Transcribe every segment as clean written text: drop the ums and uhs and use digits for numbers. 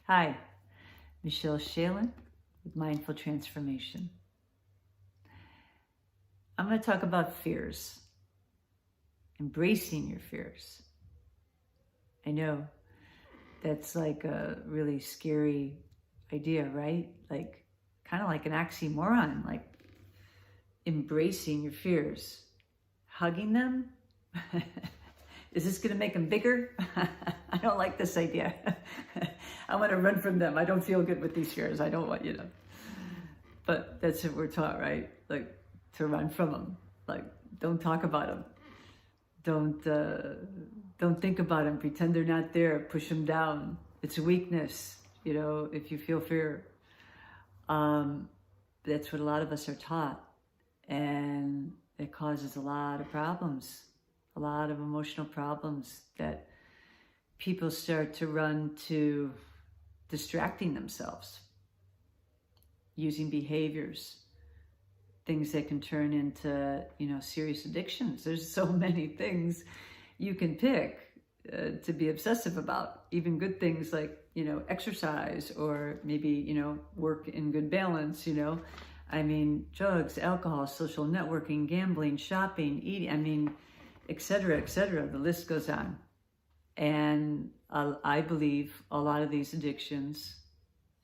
Hi, Michele Schain with Mindful Transformation. I'm going to talk about fears, embracing your fears. I know that's like a really scary idea, right? Like, kind of like an oxymoron, like embracing your fears, hugging them. Is this going to make them bigger? I don't like this idea. I want to run from them. I don't feel good with these fears. I don't want, But that's what we're taught, right? Like, to run from them. Like, don't talk about them. Don't think about them. Pretend they're not there. Push them down. It's a weakness, if you feel fear. That's what a lot of us are taught. And it causes a lot of problems. A lot of emotional problems that people start to run to distracting themselves, using behaviors, things that can turn into, serious addictions. There's so many things you can pick to be obsessive about, even good things like, exercise or maybe, work in good balance, drugs, alcohol, social networking, gambling, shopping, eating, etc., etc. The list goes on. And I believe a lot of these addictions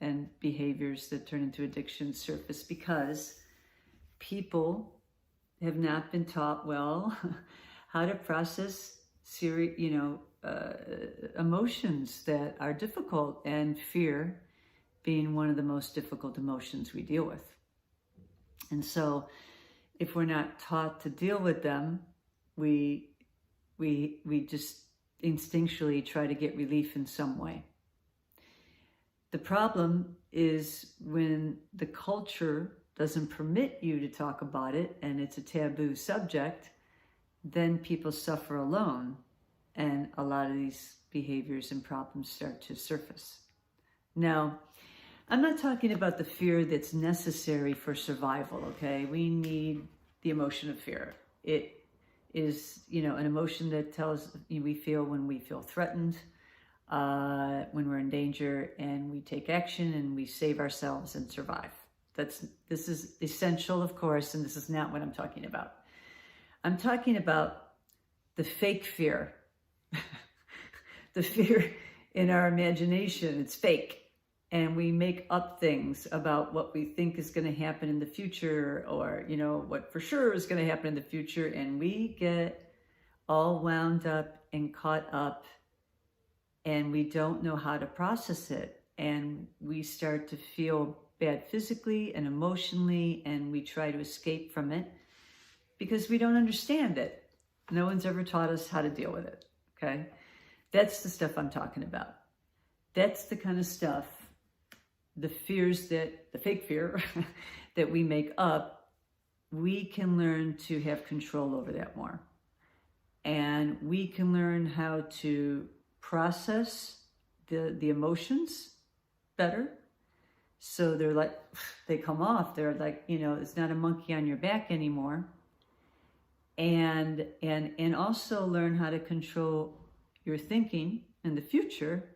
and behaviors that turn into addictions surface because people have not been taught well how to process emotions that are difficult, and fear being one of the most difficult emotions we deal with. And so if we're not taught to deal with them, we just instinctually try to get relief in some way. The problem is when the culture doesn't permit you to talk about it and it's a taboo subject, then people suffer alone and a lot of these behaviors and problems start to surface. Now, I'm not talking about the fear that's necessary for survival, okay? We need the emotion of fear. It is, an emotion that we feel when we feel threatened, when we're in danger, and we take action and we save ourselves and survive. This is essential, of course, and this is not what I'm talking about. I'm talking about the fake fear, the fear in our imagination. It's fake. And we make up things about what we think is going to happen in the future, or, what for sure is going to happen in the future. And we get all wound up and caught up, and we don't know how to process it. And we start to feel bad physically and emotionally, and we try to escape from it because we don't understand it. No one's ever taught us how to deal with it, okay? That's the stuff I'm talking about. That's the kind of stuff, the fake fear that we make up. We can learn to have control over that more. And we can learn how to process the emotions better. So they come off. They're like, it's not a monkey on your back anymore. And also learn how to control your thinking in the future,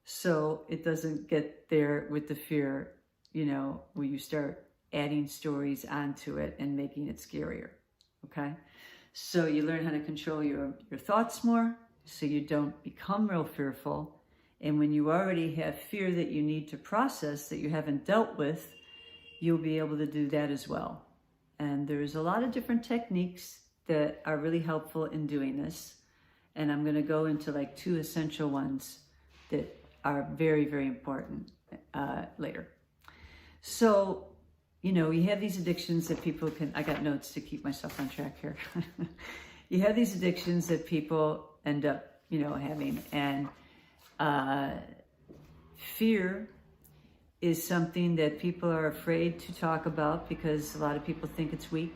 so it doesn't get there with the fear, where you start adding stories onto it and making it scarier, okay? So you learn how to control your thoughts more, so you don't become real fearful. And when you already have fear that you need to process, that you haven't dealt with, you'll be able to do that as well. And there's a lot of different techniques that are really helpful in doing this. And I'm going to go into like 2 essential ones that are very, very important later. So, you have these addictions that people I got notes to keep myself on track here. You have these addictions that people end up, having. And fear is something that people are afraid to talk about because a lot of people think it's weak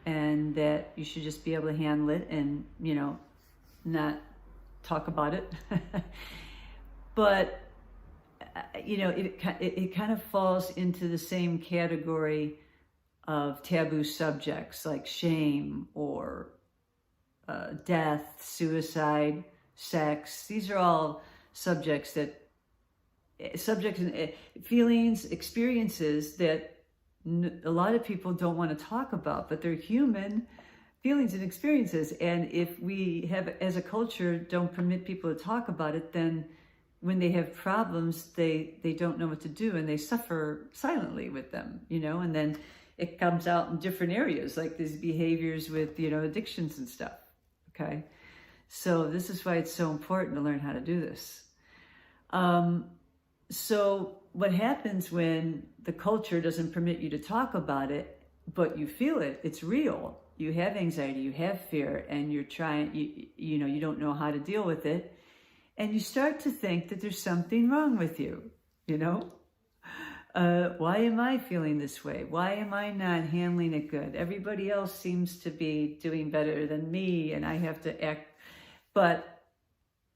and that you should just be able to handle it and, not talk about it. But, it kind of falls into the same category of taboo subjects like shame or death, suicide, sex. These are all subjects that subjects and feelings, experiences that a lot of people don't want to talk about, but they're human feelings and experiences. And if we have, as a culture, don't permit people to talk about it, then when they have problems, they don't know what to do, and they suffer silently with them, and then it comes out in different areas, like these behaviors with, addictions and stuff. Okay. So this is why it's so important to learn how to do this. So what happens when the culture doesn't permit you to talk about it, but you feel it, it's real. You have anxiety, you have fear, and you're trying, you don't know how to deal with it. And you start to think that there's something wrong with you, why am I feeling this way? Why am I not handling it good? Everybody else seems to be doing better than me, and I have to act. But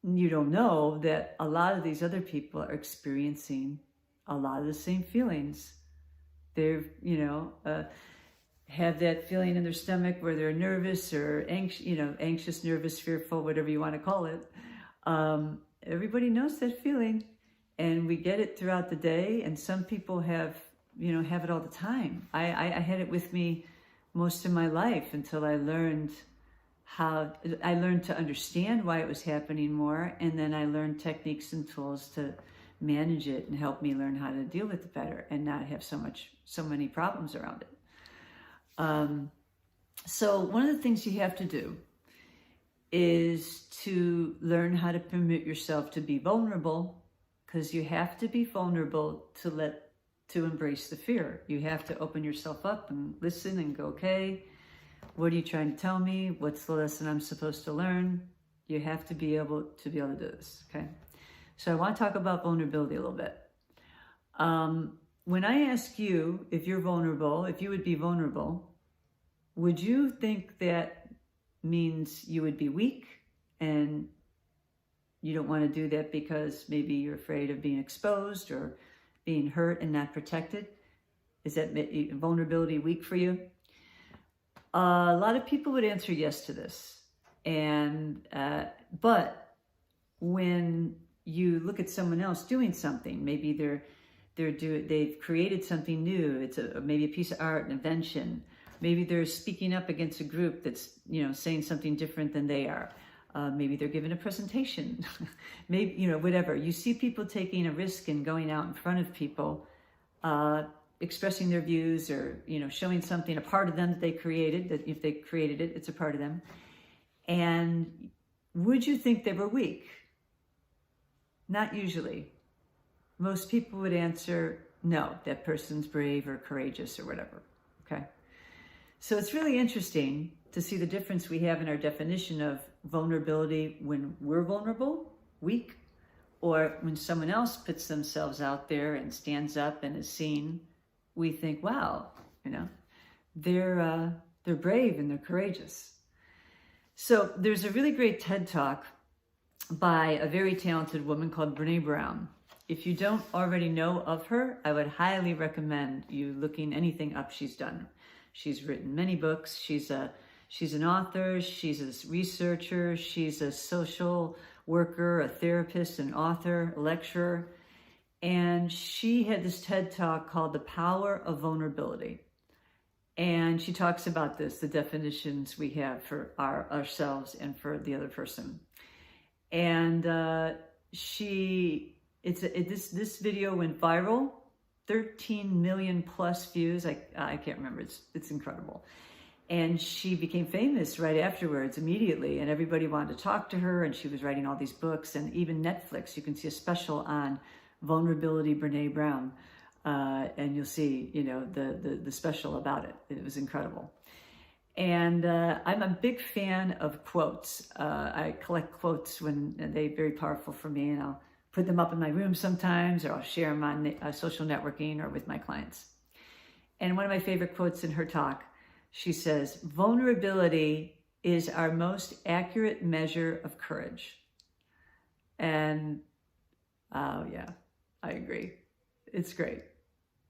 you don't know that a lot of these other people are experiencing a lot of the same feelings. They're, have that feeling in their stomach where they're nervous or anxious, nervous, fearful, whatever you want to call it. Everybody knows that feeling, and we get it throughout the day. And some people have it all the time. I had it with me most of my life until I learned to understand why it was happening more. And then I learned techniques and tools to manage it and help me learn how to deal with it better and not have so many problems around it. So one of the things you have to do is to learn how to permit yourself to be vulnerable, because you have to be vulnerable to embrace the fear. You have to open yourself up and listen and go, okay, what are you trying to tell me? What's the lesson I'm supposed to learn? You have to be able to do this, okay? So I want to talk about vulnerability a little bit. When I ask you if you're vulnerable, if you would be vulnerable, would you think that means you would be weak and you don't want to do that because maybe you're afraid of being exposed or being hurt and not protected? Is that vulnerability weak for you? A lot of people would answer yes to this. But when you look at someone else doing something, maybe they've created something new. It's maybe a piece of art, an invention. Maybe they're speaking up against a group that's, saying something different than they are. Maybe they're giving a presentation. Maybe, whatever. You see people taking a risk and going out in front of people, expressing their views or, showing something, a part of them that they created, that if they created it, it's a part of them. And would you think they were weak? Not usually. Most people would answer, no, that person's brave or courageous or whatever, okay? So it's really interesting to see the difference we have in our definition of vulnerability when we're vulnerable, weak, or when someone else puts themselves out there and stands up and is seen. We think, wow, they're brave and they're courageous. So there's a really great TED Talk by a very talented woman called Brené Brown. If you don't already know of her, I would highly recommend you looking anything up she's done. She's written many books. She's an author. She's a researcher. She's a social worker, a therapist, an author, a lecturer. And she had this TED Talk called The Power of Vulnerability. And she talks about this, the definitions we have for ourselves and for the other person. And this video went viral, 13 million plus views. I can't remember. It's incredible. And she became famous right afterwards, immediately. And everybody wanted to talk to her. And she was writing all these books. And even Netflix, you can see a special on vulnerability, Brené Brown. And you'll see, the special about it. It was incredible. And I'm a big fan of quotes. I collect quotes when they're very powerful for me, and I'll put them up in my room sometimes, or I'll share them on social networking or with my clients. And one of my favorite quotes in her talk, she says, vulnerability is our most accurate measure of courage. And, yeah, I agree. It's great.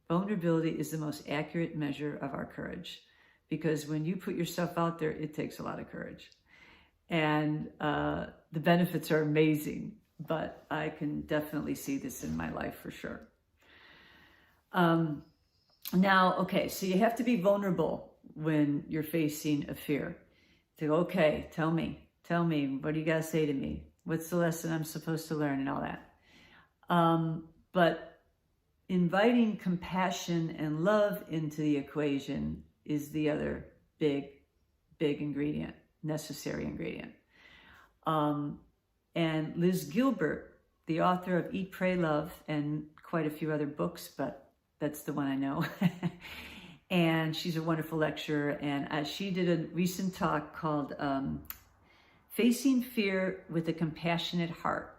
Vulnerability is the most accurate measure of our courage, because when you put yourself out there, it takes a lot of courage. And the benefits are amazing. but I can definitely see this in my life for sure. Now, okay, so you have to be vulnerable when you're facing a fear. To go, okay, tell me, what do you got to say to me? What's the lesson I'm supposed to learn and all that? But inviting compassion and love into the equation is the other big ingredient, necessary ingredient. And Liz Gilbert, the author of Eat, Pray, Love, and quite a few other books, but that's the one I know. And she's a wonderful lecturer. And she did a recent talk called Facing Fear with a Compassionate Heart.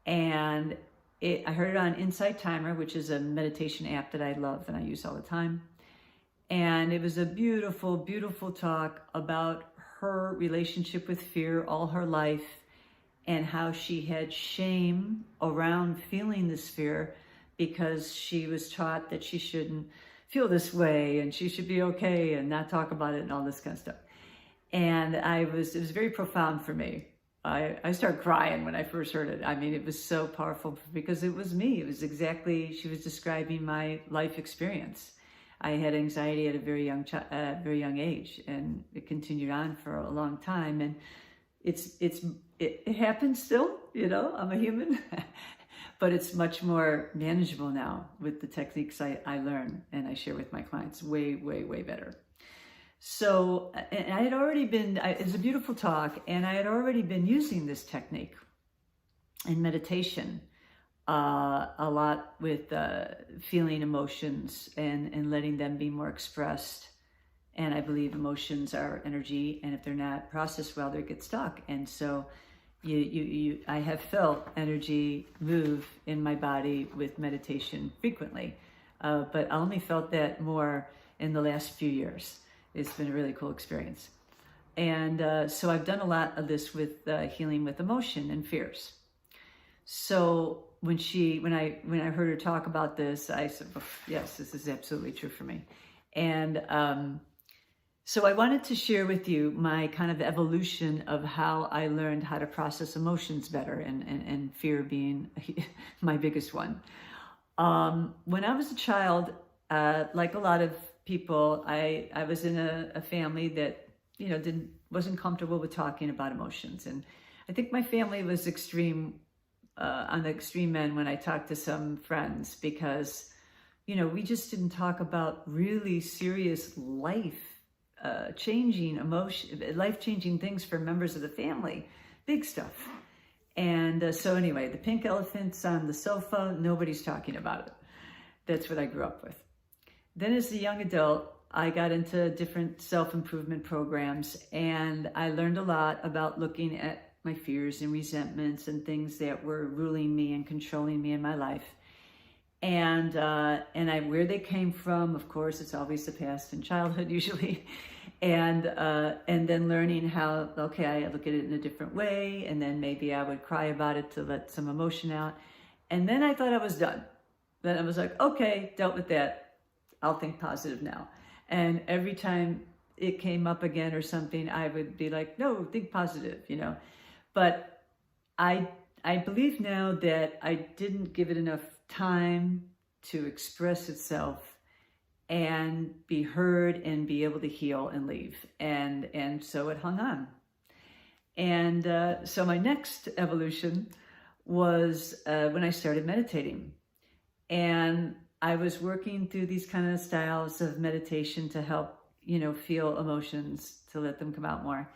And I heard it on Insight Timer, which is a meditation app that I love and I use all the time. And it was a beautiful, beautiful talk about her relationship with fear all her life and how she had shame around feeling this fear because she was taught that she shouldn't feel this way and she should be okay and not talk about it and all this kind of stuff. And it was very profound for me. I started crying when I first heard it. I mean, it was so powerful because it was me. It was exactly, she was describing my life experience. I had anxiety at a very young age, and it continued on for a long time. And it happens still, I'm a human, but it's much more manageable now with the techniques I learn and I share with my clients. Way, way, way better. So, and I had already been, it was a beautiful talk, and I had already been using this technique in meditation a lot with feeling emotions and letting them be more expressed. And I believe emotions are energy, and if they're not processed well, they get stuck. And so I have felt energy move in my body with meditation frequently, but I only felt that more in the last few years. It's been a really cool experience. And so I've done a lot of this with healing with emotion and fears. So when I heard her talk about this, I said, oh, yes, this is absolutely true for me. And so I wanted to share with you my kind of evolution of how I learned how to process emotions better, and fear being my biggest one. When I was a child, like a lot of people, I was in a family that wasn't comfortable with talking about emotions, and I think my family was on the extreme end when I talked to some friends, because we just didn't talk about really serious life-changing things for members of the family, big stuff. And so anyway, the pink elephant's on the sofa, nobody's talking about it. That's what I grew up with. Then as a young adult, I got into different self-improvement programs, and I learned a lot about looking at my fears and resentments and things that were ruling me and controlling me in my life. And where they came from, of course, it's always the past and childhood usually. And then learning how, okay, I look at it in a different way, and then maybe I would cry about it to let some emotion out. And then I thought I was done. Then I was like, okay, dealt with that. I'll think positive now. And every time it came up again or something, I would be like, no, think positive, But I believe now that I didn't give it enough time to express itself and be heard and be able to heal and leave. And so it hung on. And so my next evolution was when I started meditating. And I was working through these kind of styles of meditation to help, feel emotions, to let them come out more.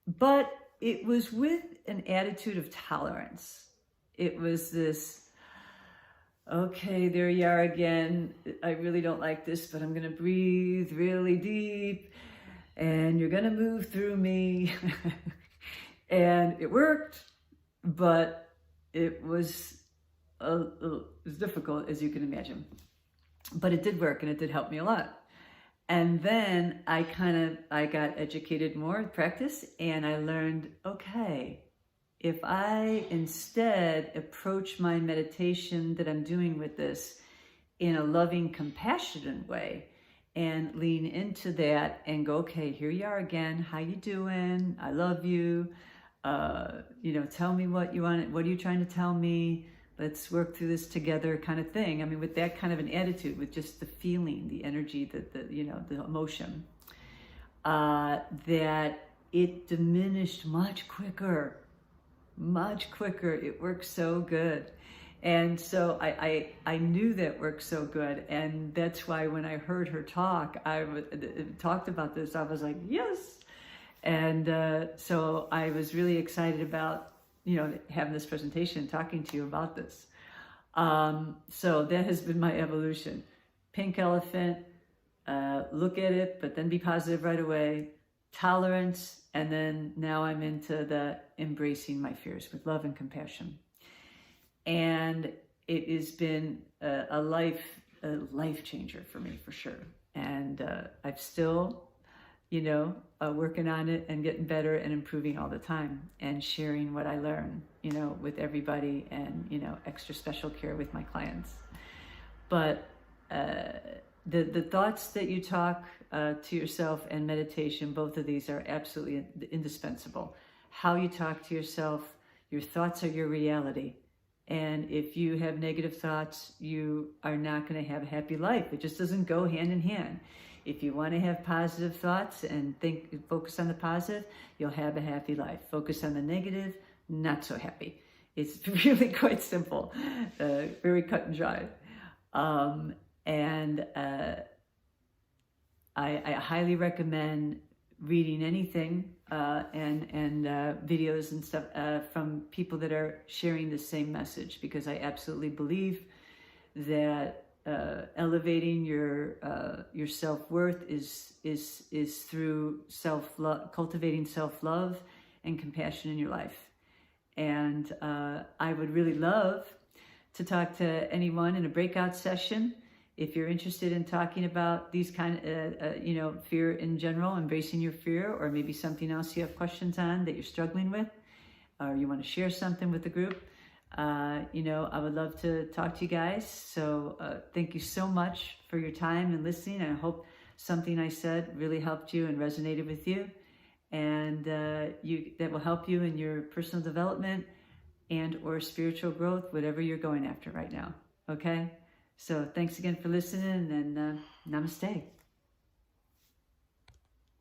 But it was with an attitude of tolerance. It was this, okay, there you are again. I really don't like this, but I'm going to breathe really deep, and you're going to move through me. And it worked, but it was difficult, as you can imagine. But it did work, and it did help me a lot. And then I got educated more in practice, and I learned, okay, if I instead approach my meditation that I'm doing with this in a loving, compassionate way, and lean into that and go, okay, here you are again. How you doing? I love you. Tell me what you want. What are you trying to tell me? Let's work through this together, kind of thing. I mean, with that kind of an attitude, with just the feeling, the energy, the emotion, that it diminished much quicker. It works so good. And so I knew that worked so good. And that's why when I heard her talk, talked about this, I was like, yes. And so I was really excited about, having this presentation, talking to you about this. So that has been my evolution. Pink elephant, look at it, but then be positive right away. Tolerance, and then now I'm into the embracing my fears with love and compassion. And it has been a life changer for me, for sure. And I'm still, working on it and getting better and improving all the time and sharing what I learn, with everybody, and, extra special care with my clients. But the thoughts that you talk to yourself and meditation, both of these are absolutely indispensable. How you talk to yourself, your thoughts are your reality. And if you have negative thoughts, you are not going to have a happy life. It just doesn't go hand in hand. If you want to have positive thoughts and focus on the positive, you'll have a happy life. Focus on the negative, not so happy. It's really quite simple, very cut and dry. I highly recommend reading anything and videos and stuff from people that are sharing the same message, because I absolutely believe that elevating your self-worth is through self-love, cultivating self-love and compassion in your life. And I would really love to talk to anyone in a breakout session. If you're interested in talking about these kind of, fear in general, embracing your fear, or maybe something else you have questions on that you're struggling with, or you want to share something with the group, I would love to talk to you guys. So thank you so much for your time and listening. I hope something I said really helped you and resonated with you, and that will help you in your personal development and or spiritual growth, whatever you're going after right now. Okay? So thanks again for listening, and namaste.